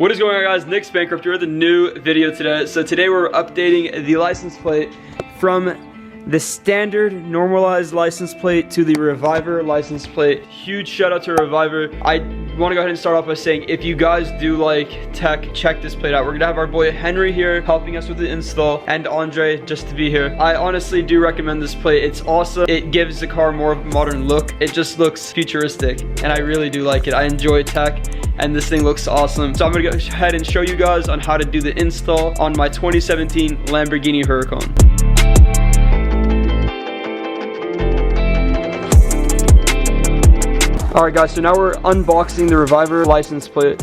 What is going on, guys? Nicksbankrpt here with a new video today. So today we're updating the license plate from the standard normalized license plate to the Reviver license plate. Huge shout out to Reviver. I want to go ahead and start off by saying, if you guys do like tech, check this plate out. We're gonna have our boy Henry here helping us with the install, and Andre just to be here. I honestly do recommend this plate. It's awesome. It gives the car more of a modern look. It just looks futuristic, and I really do like it. I enjoy tech, and this thing looks awesome. So I'm gonna go ahead and show you guys on how to do the install on my 2017 Lamborghini Huracan. Alright guys, so now we're unboxing the Reviver license plate,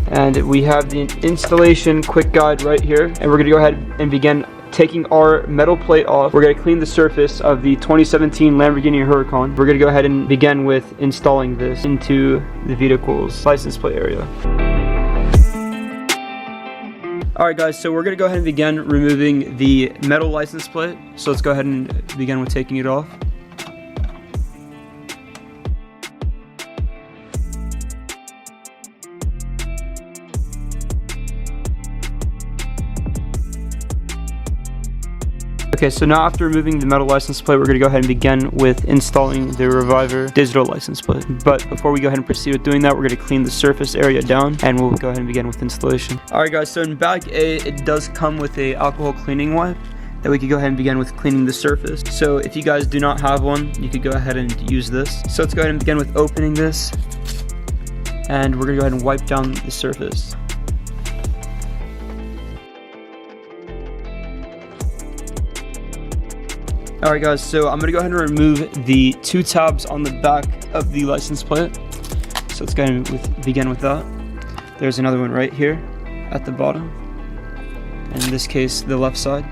and we have the installation quick guide right here, and we're gonna go ahead and begin taking our metal plate off. We're gonna clean the surface of the 2017 Lamborghini Huracan. We're gonna go ahead and begin with installing this into the vehicle's license plate area. Alright guys, so we're gonna go ahead and begin removing the metal license plate. So let's go ahead and begin with taking it off. Okay, so now after removing the metal license plate, we're going to go ahead and begin with installing the Reviver digital license plate. But before we go ahead and proceed with doing that, we're going to clean the surface area down, and we'll go ahead and begin with installation. Alright guys, so in bag A, it does come with a alcohol cleaning wipe that we could go ahead and begin with cleaning the surface. So if you guys do not have one, you could go ahead and use this. So let's go ahead and begin with opening this, and we're going to go ahead and wipe down the surface. Alright guys, so I'm going to go ahead and remove the two tabs on the back of the license plate. So let's go ahead and begin with that. There's another one right here at the bottom. In this case, the left side.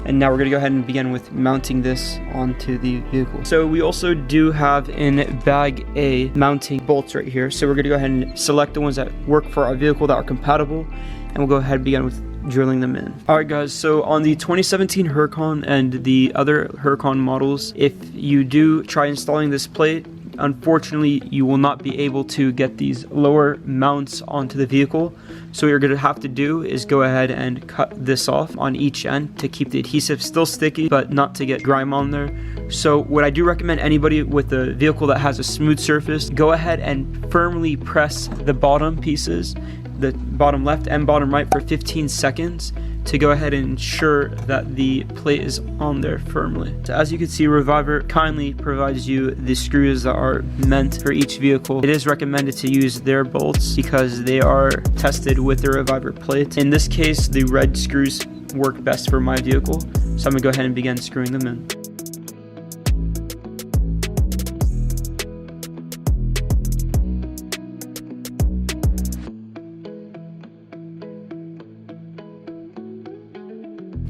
And now we're going to go ahead and begin with mounting this onto the vehicle. So we also do have in bag A mounting bolts right here. So we're going to go ahead and select the ones that work for our vehicle that are compatible. And we'll go ahead and begin with drilling them in. Alright guys, so on the 2017 Huracan and the other Huracan models, if you do try installing this plate, unfortunately you will not be able to get these lower mounts onto the vehicle. So what you're going to have to do is go ahead and cut this off on each end to keep the adhesive still sticky but not to get grime on there. So what I do recommend anybody with a vehicle that has a smooth surface, go ahead and firmly press the bottom pieces, the bottom left and bottom right, for 15 seconds to go ahead and ensure that the plate is on there firmly. So as you can see, Reviver kindly provides you the screws that are meant for each vehicle. It is recommended to use their bolts because they are tested with the Reviver plate. In this case, the red screws work best for my vehicle, so I'm gonna go ahead and begin screwing them in.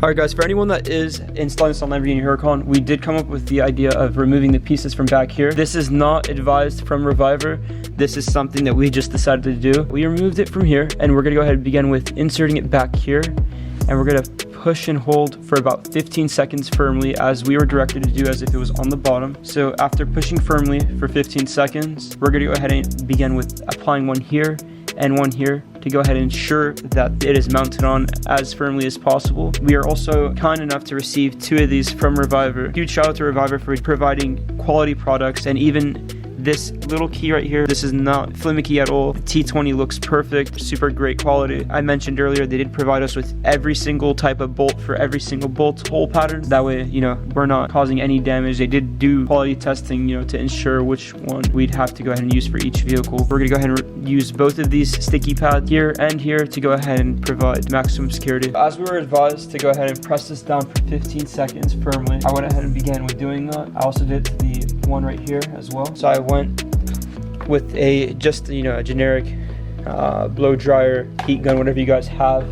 Alright guys, for anyone that is installing this on Lamborghini Huracan, we did come up with the idea of removing the pieces from back here. This is not advised from Reviver. This is something that we just decided to do. We removed it from here, and we're going to go ahead and begin with inserting it back here. And we're going to push and hold for about 15 seconds firmly, as we were directed to do, as if it was on the bottom. So after pushing firmly for 15 seconds, we're going to go ahead and begin with applying one here and one here to go ahead and ensure that it is mounted on as firmly as possible. We are also kind enough to receive two of these from Reviver. Huge shout out to Reviver for providing quality products, and even this little key right here, this is not flimmicky at all. The T20 looks perfect, super great quality. I mentioned earlier they did provide us with every single type of bolt for every single bolt hole pattern. That way, you know, we're not causing any damage. They did do quality testing, you know, to ensure which one we'd have to go ahead and use for each vehicle. We're gonna go ahead and use both of these sticky pads here and here to go ahead and provide maximum security. As we were advised to go ahead and press this down for 15 seconds firmly, I went ahead and began with doing that. I also did it to the one right here as well. So I went with a generic blow dryer, heat gun, whatever you guys have,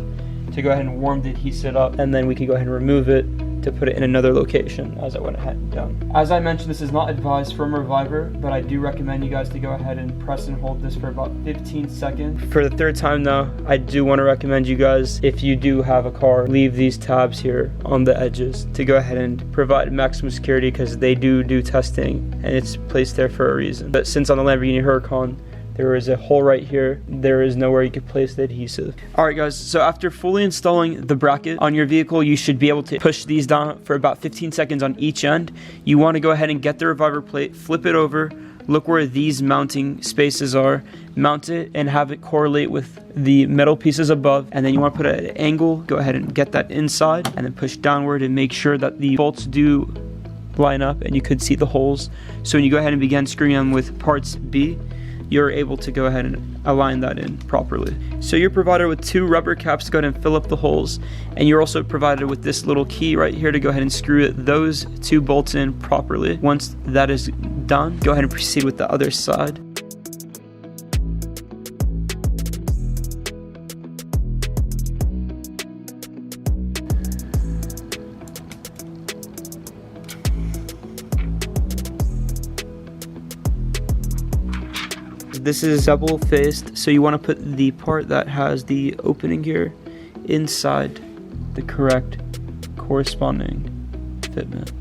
to go ahead and warm the adhesive up, and then we can go ahead and remove it to put it in another location, as I went ahead and done. As I mentioned, this is not advised from Reviver, but I do recommend you guys to go ahead and press and hold this for about 15 seconds. For the third time now, I do want to recommend you guys, if you do have a car, leave these tabs here on the edges to go ahead and provide maximum security, because they do testing and it's placed there for a reason. But since on the Lamborghini Huracan, There is a hole right here. There is nowhere you could place the adhesive. All right, guys, so after fully installing the bracket on your vehicle, you should be able to push these down for about 15 seconds on each end. You want to go ahead and get the reviver plate, flip it over, look where these mounting spaces are, mount it and have it correlate with the metal pieces above, and then you want to put it at an angle. Go ahead and get that inside and then push downward and make sure that the bolts do line up and you could see the holes. So when you go ahead and begin screwing them with parts B, you're able to go ahead and align that in properly. So you're provided with 2 rubber caps to go ahead and fill up the holes, and you're also provided with this little key right here to go ahead and screw those 2 bolts in properly. Once that is done, go ahead and proceed with the other side. This is double faced, so you want to put the part that has the opening here inside the correct corresponding fitment.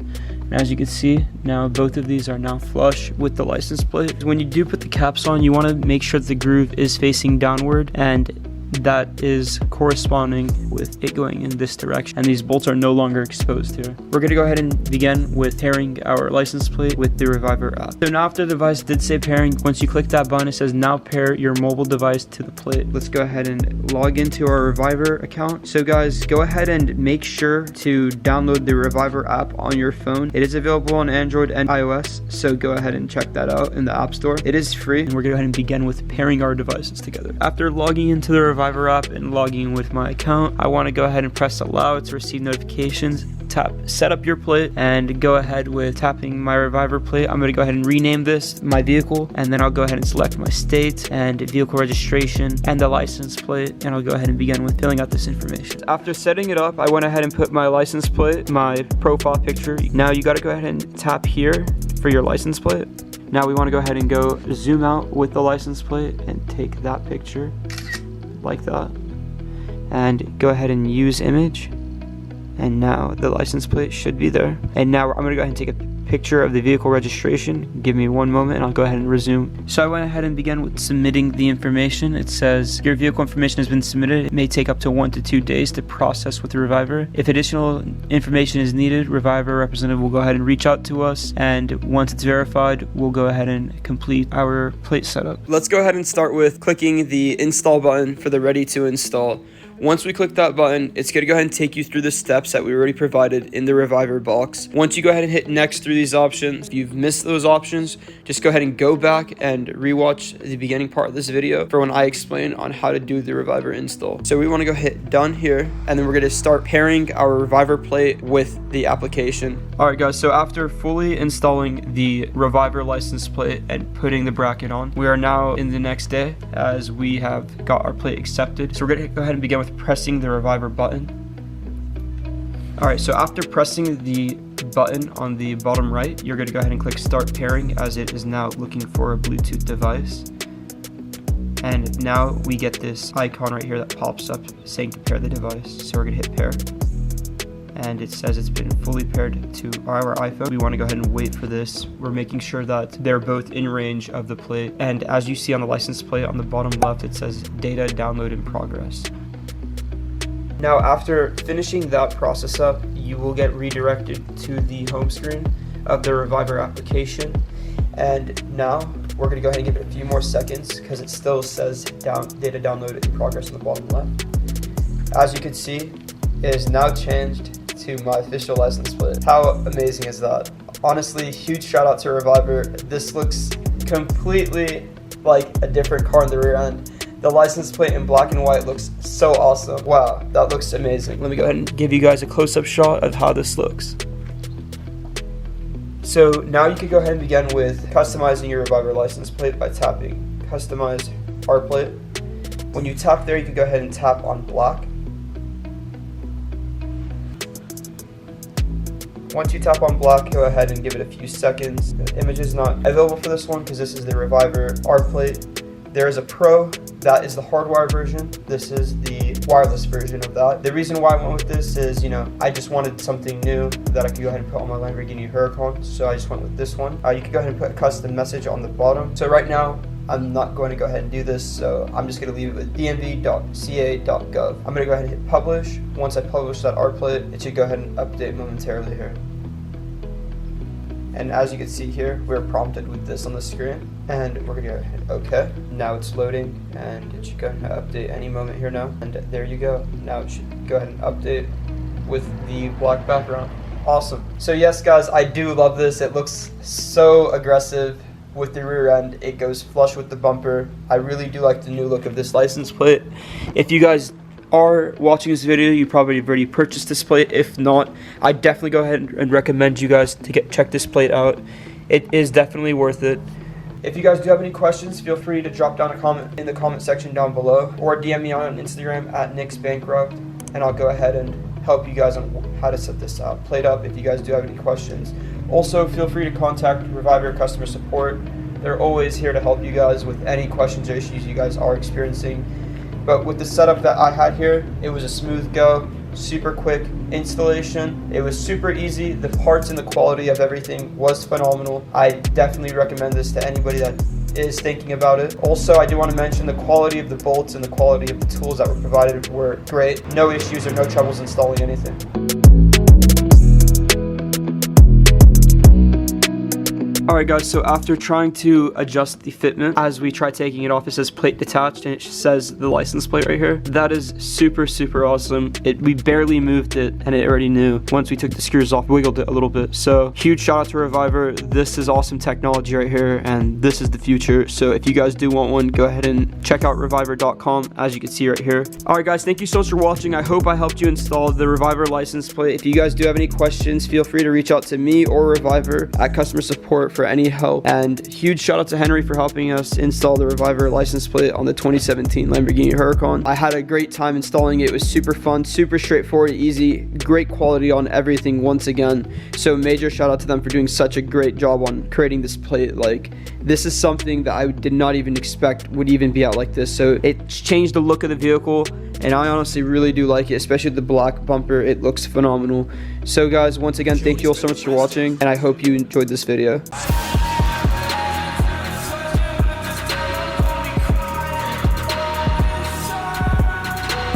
And as you can see, now both of these are now flush with the license plate. When you do put the caps on, you want to make sure that the groove is facing downward and that is corresponding with it going in this direction, and these bolts are no longer exposed here. We're going to go ahead and begin with pairing our license plate with the Reviver app. So now after the device did say pairing, once you click that button, it says now pair your mobile device to the plate. Let's go ahead and log into our Reviver account. So guys, go ahead and make sure to download the Reviver app on your phone. It is available on Android and iOS, so go ahead and check that out in the App Store. It is free, and we're going to go ahead and begin with pairing our devices together. After logging into the Reviver app and logging in with my account, I want to go ahead and press allow to receive notifications. Tap set up your plate and go ahead with tapping my Reviver plate. I'm going to go ahead and rename this my vehicle, and then I'll go ahead and select my state and vehicle registration and the license plate, and I'll go ahead and begin with filling out this information. After setting it up, I went ahead and put my license plate, my profile picture. Now you got to go ahead and tap here for your license plate. Now we want to go ahead and go zoom out with the license plate and take that picture like that, and go ahead and use image, and now the license plate should be there. And now I'm going to go ahead and take a picture of the vehicle registration. Give me one moment and I'll go ahead and resume. So I went ahead and began with submitting the information. It says your vehicle information has been submitted. It may take up to 1 to 2 days to process with the Reviver. If additional information is needed, Reviver representative will go ahead and reach out to us, and once it's verified, we'll go ahead and complete our plate setup. Let's go ahead and start with clicking the install button for the ready to install. Once we click that button, it's going to go ahead and take you through the steps that we already provided in the Reviver box. Once you go ahead and hit next through these options, if you've missed those options, just go ahead and go back and rewatch the beginning part of this video for when I explain on how to do the Reviver install. So we want to go hit done here, and then we're going to start pairing our Reviver plate with the application. Alright guys, so after fully installing the Reviver license plate and putting the bracket on, we are now in the next day as we have got our plate accepted. So we're going to go ahead and begin with pressing the Reviver button. Alright, so after pressing the button on the bottom right, you're going to go ahead and click start pairing, as it is now looking for a Bluetooth device. And now we get this icon right here that pops up saying to pair the device. So we're going to hit pair, and it says it's been fully paired to our iPhone. We want to go ahead and wait for this. We're making sure that they're both in range of the plate, and as you see on the license plate on the bottom left, it says data download in progress. Now after finishing that process up, you will get redirected to the home screen of the Reviver application, and now we're going to go ahead and give it a few more seconds because it still says data download in progress on the bottom left. As you can see, it is now changed to my official license plate. How amazing is that? Honestly, huge shout out to Reviver. This looks completely like a different car in the rear end. The license plate in black and white looks so awesome. Wow, that looks amazing. Let me go ahead and give you guys a close-up shot of how this looks. So now you can go ahead and begin with customizing your Reviver license plate by tapping customize our plate. When you tap there, you can go ahead and tap on black. Once you tap on black, go ahead and give it a few seconds. The image is not available for this one because this is the Reviver R plate. There is a Pro, that is the hardwire version. This is the wireless version of that. The reason why I went with this is, I just wanted something new that I could go ahead and put on my Lamborghini Huracan, so I just went with this one. You can go ahead and put a custom message on the bottom. So right now, I'm not going to go ahead and do this, so I'm just going to leave it with dmv.ca.gov. I'm going to go ahead and hit publish. Once I publish that art plate, it should go ahead and update momentarily here. And as you can see here, we're prompted with this on the screen, and we're gonna go hit OK. Now it's loading, and it should go ahead and update any moment here now. And there you go. Now it should go ahead and update with the black background. Awesome. So yes, guys, I do love this. It looks so aggressive with the rear end. It goes flush with the bumper. I really do like the new look of this license plate. If you guys are watching this video, you probably have already purchased this plate. If not, I definitely go ahead and recommend you guys to check this plate out. It is definitely worth it. If you guys do have any questions, feel free to drop down a comment in the comment section down below, or DM me on Instagram at Nicksbankrpt, and I'll go ahead and help you guys on how to set this plate up if you guys do have any questions. Also, feel free to contact Reviver customer support. They're always here to help you guys with any questions or issues you guys are experiencing. But with the setup that I had here, it was a smooth go, super quick installation. It was super easy. The parts and the quality of everything was phenomenal. I definitely recommend this to anybody that is thinking about it. Also, I do want to mention the quality of the bolts and the quality of the tools that were provided were great. No issues or no troubles installing anything. Alright guys, so after trying to adjust the fitment, as we try taking it off, it says plate detached and it says the license plate right here. That is super awesome. We barely moved it and it already knew. Once we took the screws off, wiggled it a little bit. So huge shout out to Reviver. This is awesome technology right here, and this is the future. So if you guys do want one, go ahead and check out reviver.com, as you can see right here. Alright guys, thank you so much for watching. I hope I helped you install the Reviver license plate. If you guys do have any questions, feel free to reach out to me or Reviver at customer support for any help. And huge shout out to Henry for helping us install the Reviver license plate on the 2017 Lamborghini Huracan. I had a great time installing it. It was super fun, super straightforward, easy, great quality on everything once again. So major shout out to them for doing such a great job on creating this plate. Like, this is something that I did not even expect would even be out like this. So it changed the look of the vehicle, and I honestly really do like it, especially the black bumper. It looks phenomenal. So guys, once again, thank you all so much for watching, and I hope you enjoyed this video.